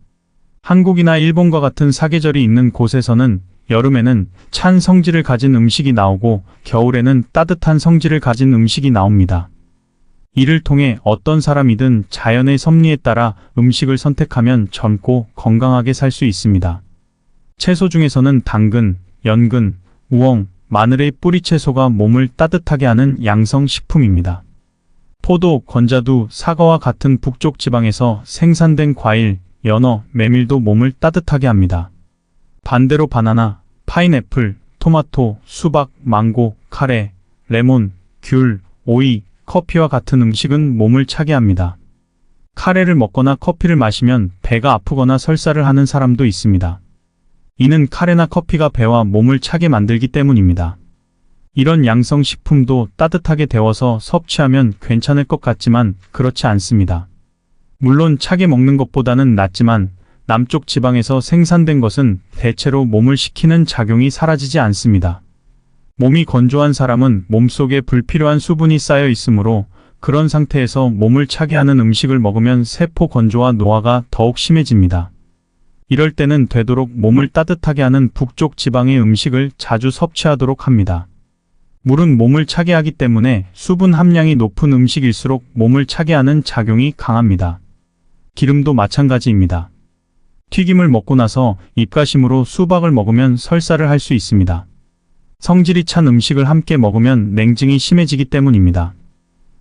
Speaker 1: 한국이나 일본과 같은 사계절이 있는 곳에서는 여름에는 찬 성질을 가진 음식이 나오고 겨울에는 따뜻한 성질을 가진 음식이 나옵니다. 이를 통해 어떤 사람이든 자연의 섭리에 따라 음식을 선택하면 젊고 건강하게 살 수 있습니다. 채소 중에서는 당근, 연근, 우엉, 마늘의 뿌리 채소가 몸을 따뜻하게 하는 양성식품입니다. 포도, 건자두, 사과와 같은 북쪽 지방에서 생산된 과일, 연어, 메밀도 몸을 따뜻하게 합니다. 반대로 바나나, 파인애플, 토마토, 수박, 망고, 카레, 레몬, 귤, 오이, 커피와 같은 음식은 몸을 차게 합니다. 카레를 먹거나 커피를 마시면 배가 아프거나 설사를 하는 사람도 있습니다. 이는 카레나 커피가 배와 몸을 차게 만들기 때문입니다. 이런 양성식품도 따뜻하게 데워서 섭취하면 괜찮을 것 같지만 그렇지 않습니다. 물론 차게 먹는 것보다는 낫지만 남쪽 지방에서 생산된 것은 대체로 몸을 식히는 작용이 사라지지 않습니다. 몸이 건조한 사람은 몸속에 불필요한 수분이 쌓여 있으므로 그런 상태에서 몸을 차게 하는 음식을 먹으면 세포 건조와 노화가 더욱 심해집니다. 이럴 때는 되도록 몸을 따뜻하게 하는 북쪽 지방의 음식을 자주 섭취하도록 합니다. 물은 몸을 차게 하기 때문에 수분 함량이 높은 음식일수록 몸을 차게 하는 작용이 강합니다. 기름도 마찬가지입니다. 튀김을 먹고 나서 입가심으로 수박을 먹으면 설사를 할 수 있습니다. 성질이 찬 음식을 함께 먹으면 냉증이 심해지기 때문입니다.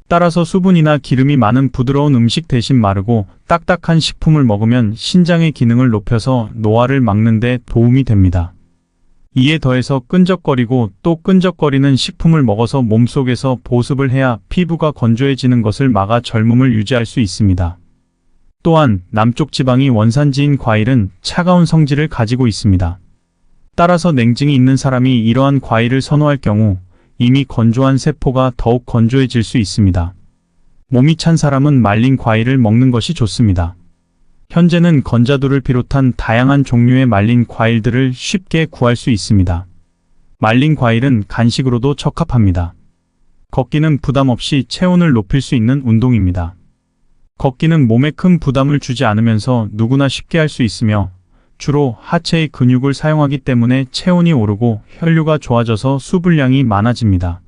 Speaker 1: 따라서 수분이나 기름이 많은 부드러운 음식 대신 마르고 딱딱한 식품을 먹으면 신장의 기능을 높여서 노화를 막는 데 도움이 됩니다. 이에 더해서 끈적거리고 또 끈적거리는 식품을 먹어서 몸속에서 보습을 해야 피부가 건조해지는 것을 막아 젊음을 유지할 수 있습니다. 또한 남쪽 지방이 원산지인 과일은 차가운 성질을 가지고 있습니다. 따라서 냉증이 있는 사람이 이러한 과일을 선호할 경우 이미 건조한 세포가 더욱 건조해질 수 있습니다. 몸이 찬 사람은 말린 과일을 먹는 것이 좋습니다. 현재는 건자두를 비롯한 다양한 종류의 말린 과일들을 쉽게 구할 수 있습니다. 말린 과일은 간식으로도 적합합니다. 걷기는 부담 없이 체온을 높일 수 있는 운동입니다. 걷기는 몸에 큰 부담을 주지 않으면서 누구나 쉽게 할 수 있으며 주로 하체의 근육을 사용하기 때문에 체온이 오르고 혈류가 좋아져서 수분량이 많아집니다.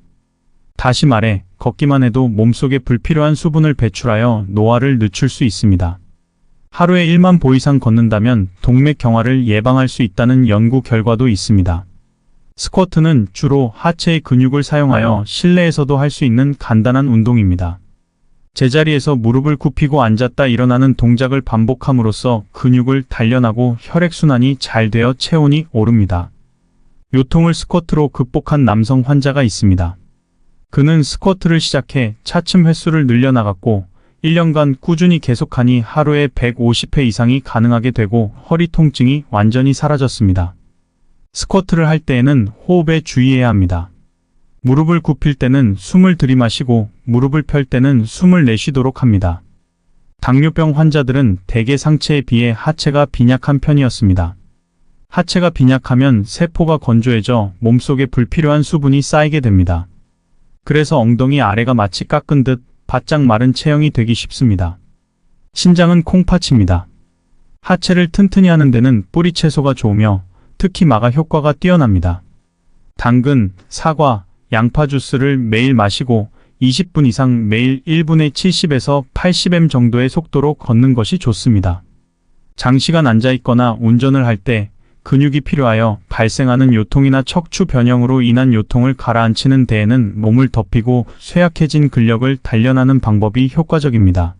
Speaker 1: 다시 말해 걷기만 해도 몸속에 불필요한 수분을 배출하여 노화를 늦출 수 있습니다. 하루에 1만 보 이상 걷는다면 동맥경화를 예방할 수 있다는 연구 결과도 있습니다. 스쿼트는 주로 하체의 근육을 사용하여 실내에서도 할 수 있는 간단한 운동입니다. 제자리에서 무릎을 굽히고 앉았다 일어나는 동작을 반복함으로써 근육을 단련하고 혈액순환이 잘 되어 체온이 오릅니다. 요통을 스쿼트로 극복한 남성 환자가 있습니다. 그는 스쿼트를 시작해 차츰 횟수를 늘려나갔고 1년간 꾸준히 계속하니 하루에 150회 이상이 가능하게 되고 허리 통증이 완전히 사라졌습니다. 스쿼트를 할 때에는 호흡에 주의해야 합니다. 무릎을 굽힐 때는 숨을 들이마시고 무릎을 펼 때는 숨을 내쉬도록 합니다. 당뇨병 환자들은 대개 상체에 비해 하체가 빈약한 편이었습니다. 하체가 빈약하면 세포가 건조해져 몸속에 불필요한 수분이 쌓이게 됩니다. 그래서 엉덩이 아래가 마치 깎은 듯 바짝 마른 체형이 되기 쉽습니다. 신장은 콩팥입니다. 하체를 튼튼히 하는 데는 뿌리 채소가 좋으며 특히 마가 효과가 뛰어납니다. 당근, 사과, 양파 주스를 매일 마시고 20분 이상 매일 1분에 70에서 80m 정도의 속도로 걷는 것이 좋습니다. 장시간 앉아있거나 운전을 할 때 근육이 필요하여 발생하는 요통이나 척추 변형으로 인한 요통을 가라앉히는 데에는 몸을 덮이고 쇠약해진 근력을 단련하는 방법이 효과적입니다.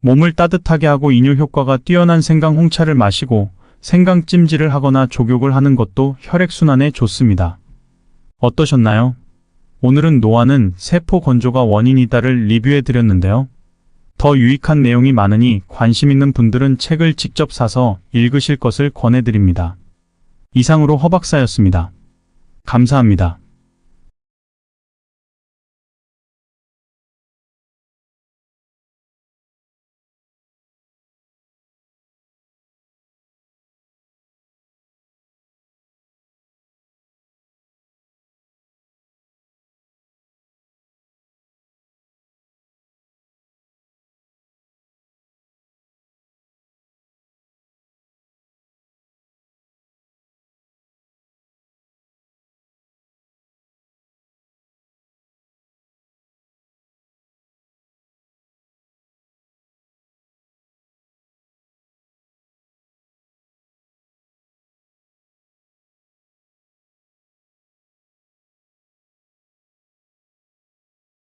Speaker 1: 몸을 따뜻하게 하고 이뇨 효과가 뛰어난 생강 홍차를 마시고 생강 찜질을 하거나 족욕을 하는 것도 혈액순환에 좋습니다. 어떠셨나요? 오늘은 노화는 세포 건조가 원인이다를 리뷰해 드렸는데요. 더 유익한 내용이 많으니 관심 있는 분들은 책을 직접 사서 읽으실 것을 권해드립니다. 이상으로 허박사였습니다. 감사합니다.